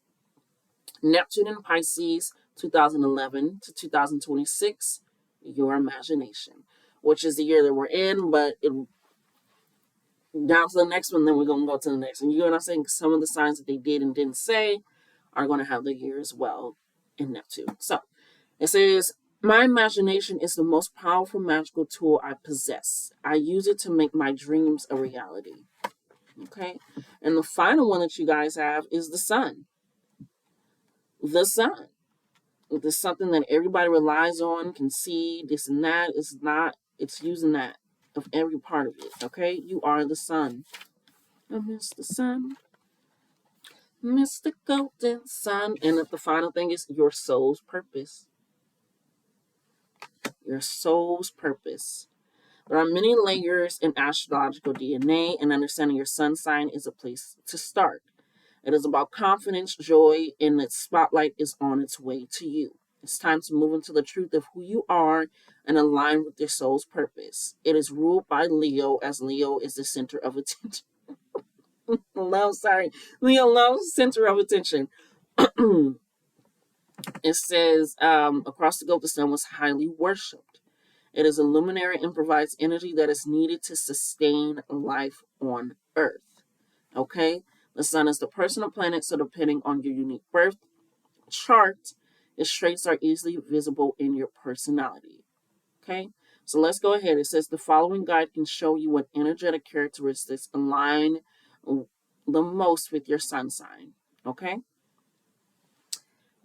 Neptune in Pisces, 2011 to 2026. Your imagination, which is the year that we're in, but down to the next one, then we're going to go to the next one. You know what I'm saying? Some of the signs that they did and didn't say are going to have the year as well in Neptune. So it says, my imagination is the most powerful magical tool I possess. I use it to make my dreams a reality. Okay? And the final one that you guys have is the sun. The sun. It's something that everybody relies on, can see, this and that. It's not, it's using that of every part of it. Okay? You are the sun. I miss the sun. Miss the golden sun. And the final thing is your soul's purpose. Your soul's purpose. There are many layers in astrological DNA, and understanding your sun sign is a place to start. It is about confidence, joy, and the spotlight is on its way to you. It's time to move into the truth of who you are and align with your soul's purpose. It is ruled by Leo, as Leo is the center of attention. Leo loves center of attention. It says, across the globe, the sun was highly worshipped. It is a luminary and provides energy that is needed to sustain life on Earth. Okay? The sun is the personal planet, so depending on your unique birth chart, its traits are easily visible in your personality. Okay? So let's go ahead. It says the following guide can show you what energetic characteristics align the most with your sun sign. Okay?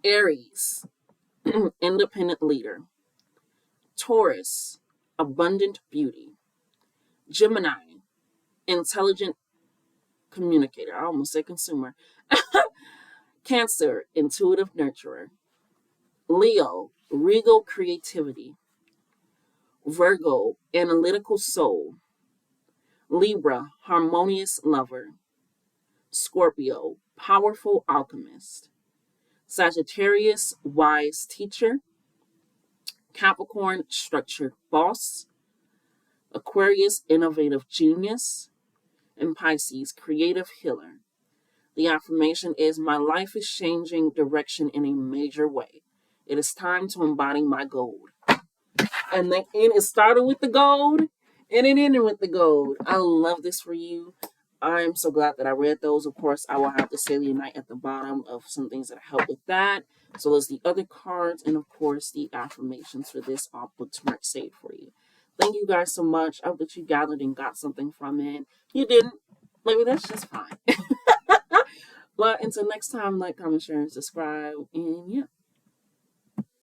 Aries, independent leader. Taurus, abundant beauty. Gemini, intelligent communicator. I almost said consumer. Cancer, intuitive nurturer. Leo, regal creativity. Virgo, analytical soul. Libra, harmonious lover. Scorpio, powerful alchemist. Sagittarius, wise teacher. Capricorn, structured boss. Aquarius, innovative genius. And Pisces, creative healer. The affirmation is, my life is changing direction in a major way. It is time to embody my gold. And it started with the gold, and it ended with the gold. I love this for you. I'm so glad that I read those. Of course, I will have the SELENITE at the bottom of some things that help with that. So there's the other cards, and of course, the affirmations for this I'll bookmark saved for you. Thank you guys so much. I hope that you gathered and got something from it. You didn't? Maybe that's just fine. Well, until next time, like, comment, share, and subscribe. And yeah.